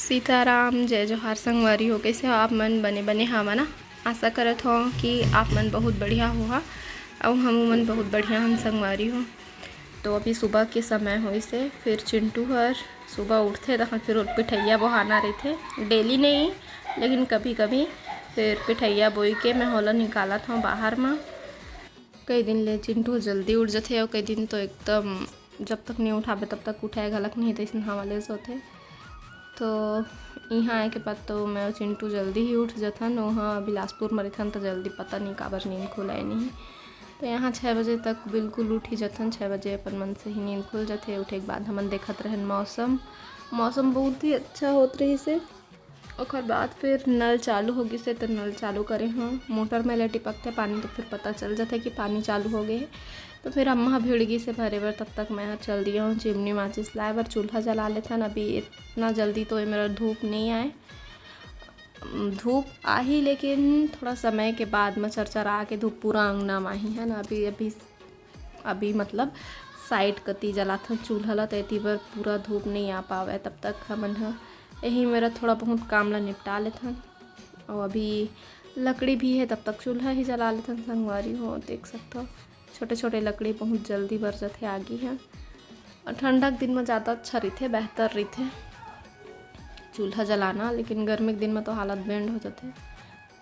सीताराम जय जोहार संगवारी हो। कैसे हो आप मन? बने बने हवा ना। आशा करत हो कि आप मन बहुत बढ़िया हुआ और हम मन बहुत बढ़िया हम संगवारी हो। तो अभी सुबह के समय हो से फिर चिंटू हर सुबह उठते तक फिर पिठैया बोहाना रहते। डेली नहीं लेकिन कभी कभी फिर पिठैया बोई के मैं होला निकालत हूँ बाहर में। कई दिन ले चिंटू जल्दी उठ जाते और कई दिन तो एकदम जब तक नहीं उठाबे तब तक उठाए घलक नहीं तो इसमें हवाले सोते। तो यहाँ आए के बाद तो मैं चिंटू जल्दी ही उठ जाथन। वहाँ बिलासपुर में रहथन तो जल्दी पता नहीं काबर नींद खुलाए नहीं। तो यहाँ 6 बजे तक बिल्कुल उठ ही जाथन। 6 बजे अपन मन से ही नींद खुल जाते। उठे के बाद हमन देखत रहन मौसम बहुत ही अच्छा होत रही से। और बाद फिर नल चालू हो गई से तो नल चालू करे हाँ मोटर में ले टिपकते पानी तो फिर पता चल जाता है कि पानी चालू हो गए। तो फिर अम्मा भिड़ गई से भरे बर। तब तक मैं चल दिया हूँ चिमनी माचिस लाए बर चूल्हा जला लेता ना। अभी इतना जल्दी तो मेरा धूप नहीं आए। धूप आ ही लेकिन थोड़ा समय के बाद में चरचरा के धूप पूरा अंगना में ही है ना। अभी मतलब साइड कती जला था चूल्हा ला तैती बर पूरा धूप नहीं आ पावे। तब तक हमन यही मेरा थोड़ा बहुत काम ला निपटा लेथन। और अभी लकड़ी भी है तब तक चूल्हा ही जला लेथन संगवारी हो। देख सकते हो छोटे छोटे लकड़ी बहुत जल्दी बर जाते आगे हैं। और ठंडा के दिन में ज़्यादा अच्छा रहते बेहतर रहते चूल्हा जलाना। लेकिन गर्मी के दिन में तो हालत बैंड हो जाते।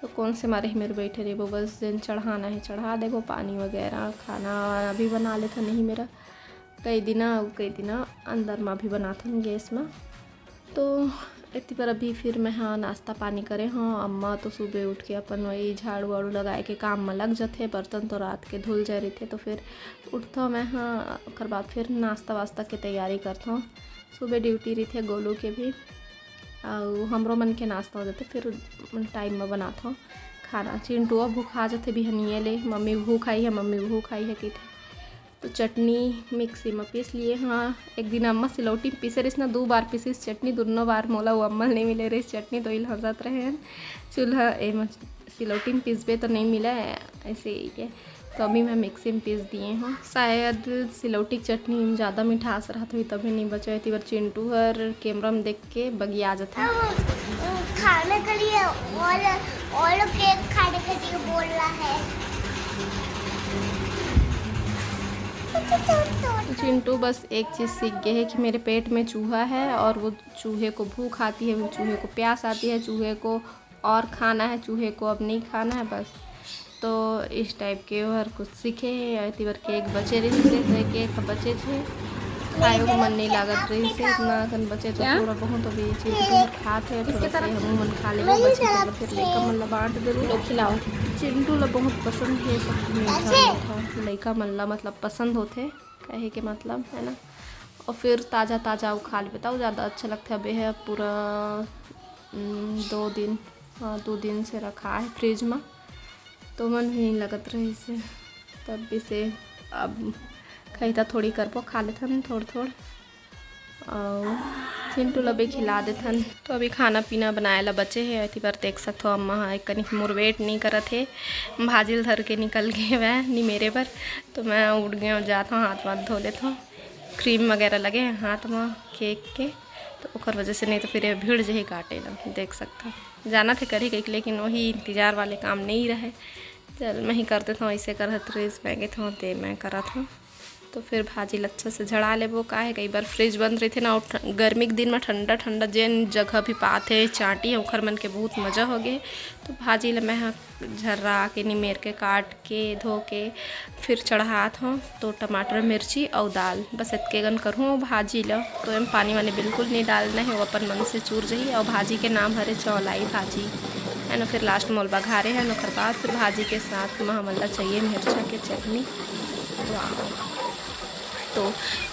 तो कौन से मारे मेरे बैठे रहे बस दिन चढ़ाना है चढ़ा देवो पानी वगैरह खाना भी बना लेता नहीं मेरा। कई दिन अंदर में भी बनाता गैस में। तो इतनी पर अभी फिर मैं हाँ नाश्ता पानी करे हाँ। अम्मा तो सुबह उठ के अपन वही झाड़ू वाड़ू लगाए के काम में लग जाते। बर्तन तो रात के धुल जाए रहे थे। तो फिर उठता मैं हाँ और बाद फिर नाश्ता वास्ता के तैयारी करता हूँ। सुबह ड्यूटी रही थे गोलू के भी और हमरो मन के नाश्ता हो जाते। फिर टाइम में बनाता हूँ खाना। चिंटू भूख आ जाते बिहनिए ले मम्मी भूख आई है कि थे। तो चटनी मिक्सी में पीस लिए हाँ। एक दिन अम्मा सिलौटी पीसे रही ना 2 बार पीसीस चटनी। दोनों बार मोला वो अम्मा नहीं मिले रही चटनी तो इल हंसत रहे हैं। चूल्हा सिलौटी में पीसबे तो नहीं मिला ऐसे ही है। तो अभी मैं मिक्सी में पीस दिए हूँ। शायद सिलौटी की चटनी में ज़्यादा मिठास रहा तो तभी नहीं बचा थी। बार चिंटू हर कैमरा में देख के बगिया जाता खाने के लिए और केक खाने के लिए बोल रहा है। चिंटू बस एक चीज़ सीख गए है कि मेरे पेट में चूहा है और वो चूहे को भूख आती है, वो चूहे को प्यास आती है, चूहे को और खाना है, चूहे को अब नहीं खाना है बस। तो इस टाइप के हर कुछ सीखे हैं। बार केक बचे रही थे केक बचे थे खाए को मन नहीं लागत रही से इतना कन बचे तो थोड़ा बहुत अभी चिंटू खाते हैं थोड़ा सा हम मन खा ले बचे तो फिर लड़का मन ला बांट दे लोग खिलाओ। चिंटू ला बहुत पसंद है सब मीठा लड़का मन ला मतलब पसंद होते कहे के मतलब है ना। और फिर ताज़ा ताज़ा वो खा ले बताओ ज़्यादा अच्छा लगता है। है पूरा 2 दिन से रखा है फ्रिज में तो मन भी नहीं लगत रही से। तब भी से अब खैता थोड़ी करपो खा लेथन थोड़ और चिंटू ला भी खिला देथन। तो अभी खाना पीना बनाए ला बचे है। अति बार देख सकते हो अम्मा हाँ कनिक मोर वेट नहीं करत है भाजिल धर के निकल गए वह नहीं मेरे पर। तो मैं उठ गया जाता हूँ हाथ वाथ धो लेता हूँ। क्रीम वगैरह लगे हैं हाथ में केक के तो उकर वजह से नहीं तो फिर भीड़ जही काटे ला देख सकता हूँ। जाना थे करी कहीं लेकिन वही इंतज़ार वाले काम नहीं रहे। चल मैं ही कर देता हूँ ऐसे करत रेस बैगे था ते मैं करा था। तो फिर भाजी अच्छा से झड़ा ले वो का है। कई बार फ्रिज बंद रही थे ना और गर्मी के दिन में ठंडा ठंडा जेन जगह भी पाते चाटी है उखर मन के बहुत मज़ा हो गए। तो भाजी ला मैं झर्रा के निमेर के काट के धो के फिर चढ़ात हूँ। तो टमाटर मिर्ची और दाल बस इतके गन करूँ भाजी ला। तो एम पानी वानी बिल्कुल नहीं डालना है वो अपन मन से चूर जाइए। और भाजी के नाम हरे चौलाई भाजी है ना। फिर लास्ट में बघारे है ना बाद फिर भाजी के साथ में हमला चाहिए मिर्चा के चटनी। तो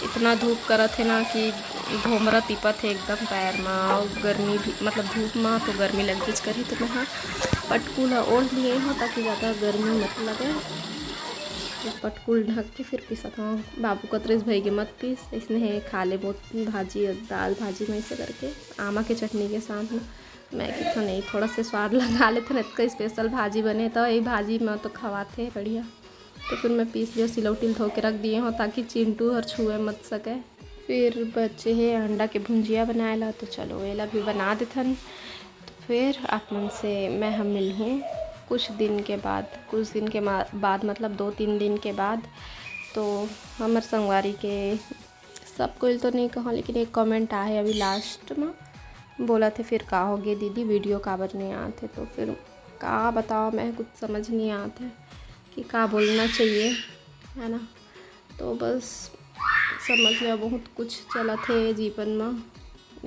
इतना धूप करत है ना कि घोमरा तिपत है एकदम पैर में और गर्मी भी मतलब धूप में तो गर्मी लगती करी। तो मैं हाँ पटकुल ओढ़ लिए हूँ ताकि ज़्यादा गर्मी मत लगे। तो पटकुल ढक के फिर पीसत हूँ। बाबू कतरेस भाई के मत पीस इसने खा ले बहुत भाजी दाल भाजी में ऐसे करके आमा के चटनी के साथ में मैं कहता नहीं थोड़ा से स्वाद लगा लेते ना। इसका स्पेशल भाजी बने तो यही भाजी में तो खवाते बढ़िया। तो फिर मैं पीस लिया सिलौटी धो के रख दिए हूँ ताकि चिंटू हर छुए मत सके फिर बच्चे है अंडा के भुंजिया बनाएला, तो चलो वेला भी बना देथन। तो फिर आप मन से मैं हम मिलूँ कुछ दिन के बाद मतलब 2-3 दिन के बाद। तो हमार संगवारी के सब कोई तो नहीं कहा, लेकिन एक कमेंट आए अभी लास्ट में, बोला थे फिर का हो गए दीदी वीडियो काबर नहीं आते। तो फिर का बताओ, मैं कुछ समझ नहीं आते कि का बोलना चाहिए, है ना। तो बस समझ लो बहुत कुछ चला थे जीवन में,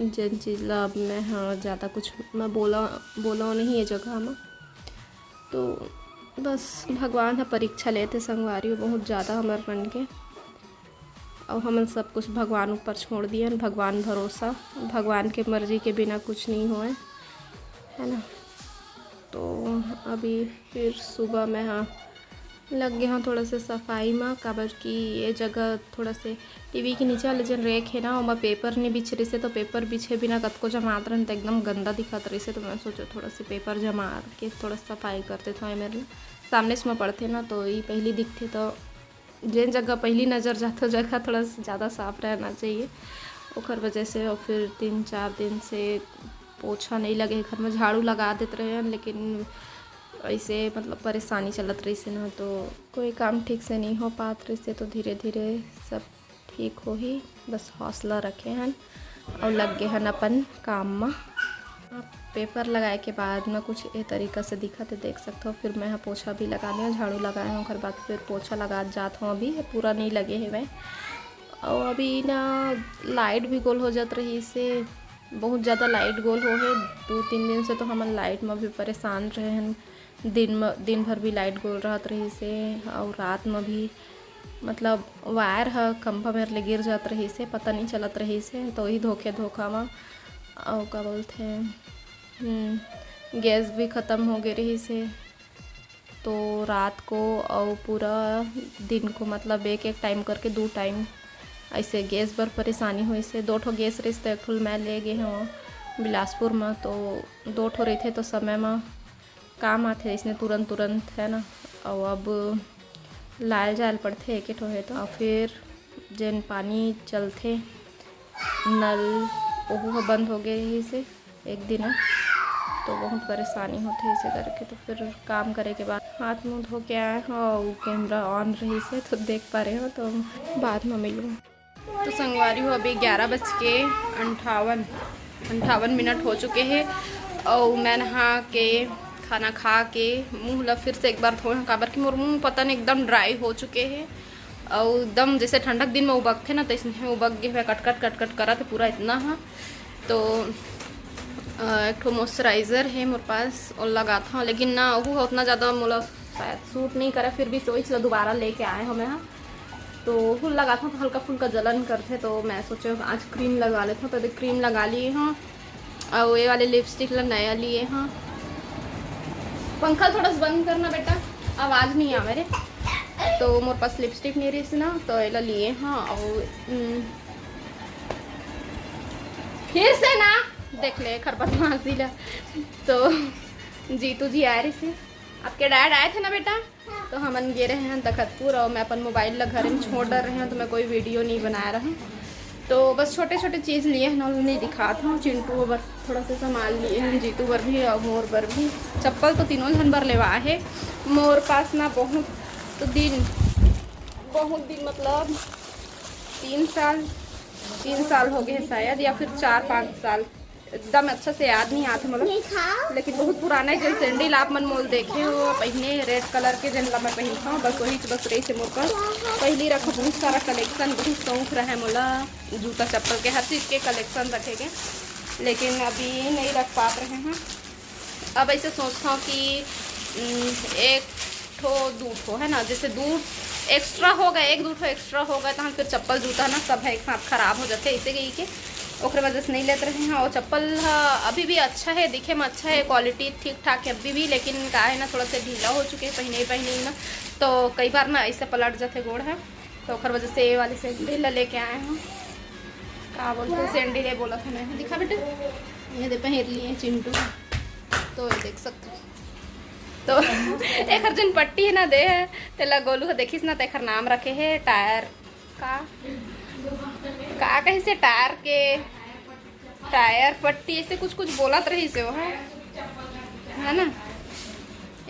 जिन चीज़ ला अब मैं हाँ ज़्यादा कुछ मैं बोला नहीं है जगह में। तो बस भगवान है परीक्षा लेते संगवारी बहुत ज़्यादा हमारे मन के, और हम सब कुछ भगवान ऊपर छोड़ दिए, भगवान भरोसा, भगवान के मर्जी के बिना कुछ नहीं हुआ है ना। तो अभी फिर सुबह में हाँ लग गए हाँ थोड़ा से सफाई में, काबर की ये जगह थोड़ा से टीवी के नीचे वाले जन रेक है ना, वहाँ पेपर नहीं बिछ रही से, तो पेपर बिछे बिना कत को जमात रहे तो एकदम गंदा दिखत रही से। तो मैं सोचा थोड़ा से पेपर जमा के थोड़ा सफाई करते थे। मेरे सामने से में पढ़ते ना, तो ये पहली दिखते, तो जिन जगह पहली नज़र जाते जगह थोड़ा ज़्यादा साफ रहना चाहिए ओकर वजह से। और फिर 3-4 दिन से पोछा नहीं लगे घर में, झाड़ू लगा देते रहे, लेकिन ऐसे मतलब परेशानी चलत रही से ना, तो कोई काम ठीक से नहीं हो पात रही से। तो धीरे धीरे सब ठीक हो ही, बस हौसला रखे हैं और लग गए हैं अपन काम में। पेपर लगाए के बाद में कुछ ए तरीका से दिखा तो देख सकते हो। फिर मैं पोछा भी लगा लिया, झाड़ू लगाया हूँ, बाद फिर पोछा लगा जाता हूँ। अभी पूरा नहीं लगे है मैं, और अभी ना लाइट भी गोल हो जात रही से, बहुत ज़्यादा लाइट गोल हो है 2-3 दिन से। तो हम लाइट में भी परेशान रहे हैं, दिन भर भी लाइट गोल रहत रही से, और रात में भी मतलब वायर है खंभा मेरे ले गिर जात रही से, पता नहीं चलत रही से। तो ही धोखा में और क्या बोलते हैं गैस भी ख़त्म हो गई रही से। तो रात को और पूरा दिन को मतलब एक टाइम करके 2 टाइम ऐसे गैस पर परेशानी हुई से। 2 ठो गैस रही तो एक ठो मैं ले गए हूँ बिलासपुर में, तो 2 ठो रही थे तो समय में काम आते इसने तुरंत है ना। और अब लाल जाल पड़ते एक ठो है, तो फिर जन पानी चलते नल वो बंद हो गए रही से एक दिन, तो बहुत परेशानी होती है इसे करके। तो फिर काम करे के बाद हाथ मुँह धो के आए हो, और कैमरा ऑन रही से तो देख पा रहे हो, तो बाद में मिलूँ। तो संगवारी हो अभी 11:58 हो चुके हैं, और मैं नहा के खाना खा के मुँह ला फिर से एक बार धोए, काबर कि मोर मुँह पता नहीं एकदम ड्राई हो चुके हैं, और एकदम जैसे ठंडक दिन में उबकते ना, तो इसमें उबक गए हुए कट करा थे पूरा इतना। हाँ तो एक ठो मॉइस्चराइज़र है मेरे पास और लगाता हूँ, लेकिन ना वो उतना ज़्यादा मतलब शायद सूट नहीं करा, फिर भी सोच दोबारा लेके आए हमें। हाँ तो वो लगाता हूँ तो हल्का फुल्का जलन करते, तो मैं सोचे आज क्रीम लगा लेता हूँ। तो क्रीम लगा लिए हाँ, और ये वाले लिपस्टिक ला नया लिए हाँ। पंखा थोड़ा सा बंद करना बेटा, आवाज़ नहीं आ मेरे। तो मेरे पास लिपस्टिक नहीं रही ना, तो ये ला लिए हाँ। और फिर से ना देख ले खरपतवासी ला। तो जीतू जी आए रही से, आपके डैड आए थे ना बेटा, तो हमन गे रहे हैं तखतपुर, और मैं अपन मोबाइल ला घर में छोड़ रहे हैं, तो मैं कोई वीडियो नहीं बना रहा हूँ। तो बस छोटे चीज़ लिए हैं, नहीं दिखाता हूँ। चिंटू बर थोड़ा सा सामान लिए हैं, जीतू बर भी और मोर बर भी। चप्पल तो तीनों जन बर लेवा है मोर पास ना, बहुत दिन मतलब 3 साल हो गए शायद, या फिर 4-5 साल, एकदम अच्छा से याद नहीं आता मतलब, लेकिन बहुत पुराना जन सैंडल आप मन मोल देखे हो पहने रेड कलर के जन ला मैं पहनता हूँ। बस वही बस रही से मोर पर पहली रखो, बहुत सारा कलेक्शन, बहुत शौक रहा है मोला जूता चप्पल के, हर चीज़ के कलेक्शन रखेंगे, लेकिन अभी नहीं रख पा रहे हैं। अब ऐसे सोचता हूँ कि 1-2 ठो है ना, जैसे 2 एक्स्ट्रा हो गए, 1-2 ठो एक्स्ट्रा हो गए, तो हम फिर चप्पल जूता ना सब है एक साथ खराब हो जाते, इसे गई के ओकरे वजह से नहीं लेते रहे हैं। और चप्पल अभी भी अच्छा है, दिखे में अच्छा है, क्वालिटी ठीक ठाक है अभी भी, लेकिन का है ना थोड़ा सा ढीला हो चुके हैं पहने ना, तो कई बार ना ऐसे पलट जाते गोड़ है, तो ओकर वजह से ये वाली सैंडल लेके आए हैं। क्या बोलते हैं सैंडल है बोला था मैं, दिखा बेटे ये दे पहन लिए चिंटू, तो ये देख सकते हो। तो एक जन पट्टी है ना दे तेला गोलू देखिस ना, तेखर नाम रखे है टायर का कहीं से टायर पट्टी ऐसे कुछ कुछ बोलत रही से वो है ना।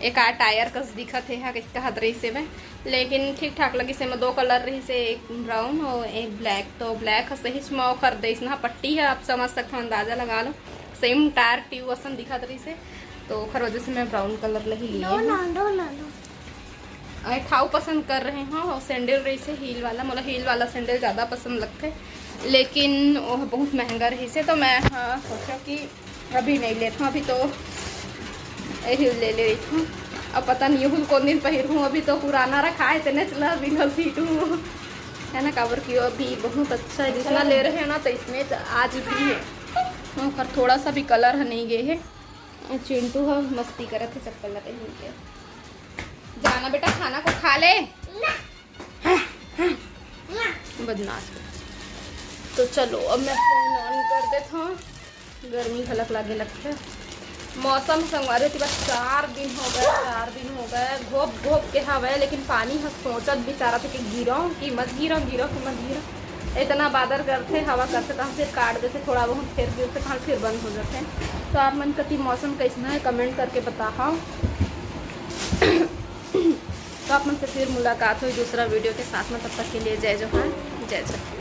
एक आ टायर कस दिखत है कहत रही से मैं, लेकिन ठीक ठाक लगी से में 2 कलर रही से, एक ब्राउन और एक ब्लैक। तो ब्लैक सही स्मो कर दे इसना पट्टी है, आप समझ सकते हो, अंदाजा लगा लो। सेम टायर ट्यूब असन दिखत रही से, तो खर वजह से मैं ब्राउन कलर ले ही लिए। खाऊ पसंद कर रहे हैं और सैंडल रही से हील वाला, मतलब हील वाला सैंडल ज़्यादा पसंद लगते, लेकिन वो बहुत महंगा रही से। तो मैं सोचा कि अभी नहीं लेता हूँ, अभी तो हील ले रही हूँ। अब पता नहीं हूँ कौन दिन पहिर हूँ, अभी तो पुराना रखा है इतने चला बिना सीट हूँ है ना। काबर की अभी बहुत अच्छा है, जितना ले रहे हैं ना तो इसमें आज भी है पर थोड़ा सा भी कलर नहीं गए है। चिंटू है मस्ती करे थे चप्पल लगे के। जाना बेटा खाना को खा ले, बदमाश। तो चलो अब मैं फोन ऑन कर देता हूँ, गर्मी खलक लागे लगता है। मौसम संगवारी थी बस 4 दिन हो गए घोप घोप के हवा, लेकिन पानी हम सोचत बेचारा थे कि गिरो कि मत गिरो इतना बादल करते हवा करते तो हम फिर काट देते थोड़ा बहुत, फिर गिरते कहाँ फिर बंद हो जाते। तो आप मन कति मौसम कैसा है कमेंट करके बताओ। तो आप मन से फिर मुलाकात हुई दूसरा वीडियो के साथ में, तब तक के लिए जय जोहार, जय जय।